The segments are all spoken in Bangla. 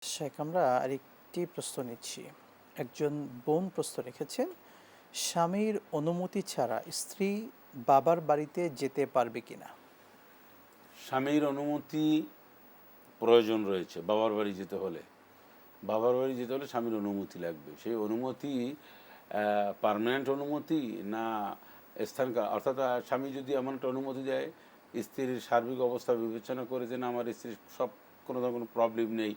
শেখ, আমরা আরেকটি প্রশ্ন নিচ্ছি। একজন বোন প্রশ্ন রেখেছেন, স্বামীর অনুমতি ছাড়া স্ত্রী বাবার বাড়িতে যেতে পারবে কিনা? স্বামীর অনুমতি প্রয়োজন রয়েছে বাবার বাড়ি যেতে হলে। বাবার বাড়ি যেতে হলে স্বামীর অনুমতি লাগবে। সেই অনুমতি পার্মানেন্ট অনুমতি না স্থানকাল, অর্থাৎ স্বামী যদি এমন একটা অনুমতি দেয় স্ত্রীর সার্বিক অবস্থা বিবেচনা করে যে না আমার স্ত্রীর সব কোনো ধরনের কোনো প্রবলেম নেই,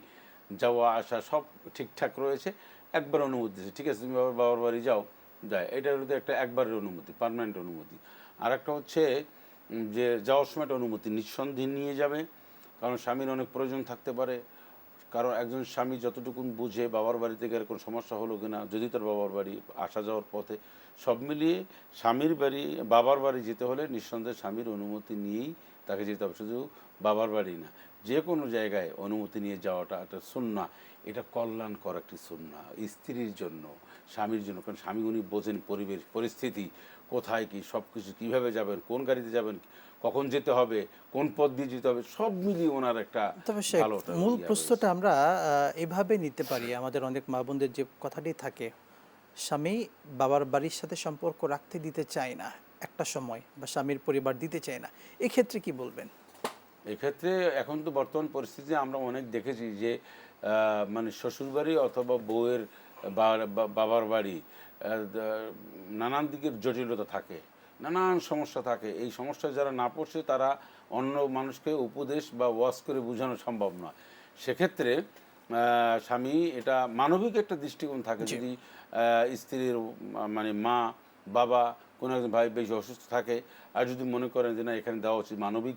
যাওয়া আসা সব ঠিকঠাক রয়েছে, একবার অনুমতি দিয়েছে, ঠিক আছে তুমি বাবার বাড়ি যাও, যায়, এটা হলো একটা একবারের অনুমতি, পার্মানেন্ট অনুমতি। আর একটা হচ্ছে যে যাওয়ার সময় একটা অনুমতি নিঃসন্দেহে নিয়ে যাবে, কারণ স্বামীর অনেক প্রয়োজন থাকতে পারে। কারণ একজন স্বামী যতটুকুন বুঝে বাবার বাড়িতে গেলে কোনো সমস্যা হলো কিনা, যদি তার বাবার বাড়ি আসা যাওয়ার পথে সব মিলিয়ে স্বামীর বাড়ি বাবার বাড়ি যেতে হলে নিঃসন্দেহে স্বামীর অনুমতি নিয়েই তাকে যেতে হবে। শুধু বাবার বাড়ি না, যে কোনো জায়গায় অনুমতি নিয়ে যাওয়াটা একটা সুন্নাহ। এটা কল্যাণকর একটি সুন্নাহ স্ত্রীর জন্য, স্বামীর জন্য। কারণ স্বামী উনি বোঝেন পরিবেশ পরিস্থিতি, কোথায় কি সব কিছু, কীভাবে যাবেন, কোন গাড়িতে যাবেন, কখন যেতে হবে, কোন পথ দিয়ে যেতে হবে, সব মিলিয়ে ওনার একটা তবে শেখ, ভালো মূল ইয়া রয়েছে। প্রশ্নটা আমরা এভাবে নিতে পারি। আমাদের অনেক মা বোনদের যে কথাটি থাকে, স্বামী বাবার বাড়ির সাথে সম্পর্ক রাখতে দিতে চায় না একটা সময়, বা স্বামীর পরিবার দিতে চায় না, এক্ষেত্রে কি বলবেন? এক্ষেত্রে এখন তো বর্তমান পরিস্থিতিতে আমরা অনেক দেখেছি যে মানে শ্বশুরবাড়ি অথবা বউয়ের বাবার বাড়ি নানান দিকের জটিলতা থাকে, নানান সমস্যা থাকে। এই সমস্যায় যারা না পড়ছে তারা অন্য মানুষকে উপদেশ বা ওয়াজ করে বোঝানো সম্ভব নয়। সেক্ষেত্রে স্বামী এটা মানবিক একটা দৃষ্টিকোণ থাকে, জি। যদি স্ত্রীর মানে মা বাবা কোনো একজন ভাই বেশি অসুস্থ থাকে আর যদি মনে করেন যে না এখানে দেওয়া উচিত, মানবিক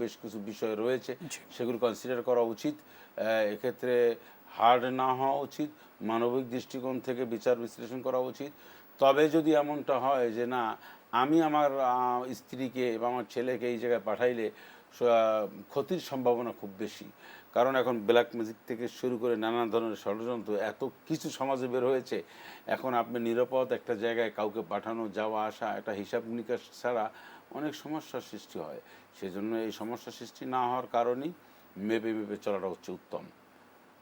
বেশ কিছু বিষয় রয়েছে জি। সেগুলো কনসিডার করা উচিত। এক্ষেত্রে হার্ড না হওয়া উচিত, মানবিক দৃষ্টিকোণ থেকে বিচার বিশ্লেষণ করা উচিত। তবে যদি এমনটা হয় যে না আমি আমার স্ত্রীকে বা আমার ছেলেকে এই জায়গায় পাঠাইলে ক্ষতির সম্ভাবনা খুব বেশি, কারণ এখন ব্ল্যাক ম্যাজিক থেকে শুরু করে নানা ধরনের ষড়যন্ত্র এত কিছু সমাজে বের হয়েছে। এখন আপনি নিরাপদ একটা জায়গায় কাউকে পাঠানো, যাওয়া আসা, একটা হিসাব নিকাশ ছাড়া অনেক সমস্যার সৃষ্টি হয়। সেজন্য এই সমস্যা সৃষ্টি না হওয়ার কারণেই মেপে মেপে চলাটা হচ্ছে উত্তম।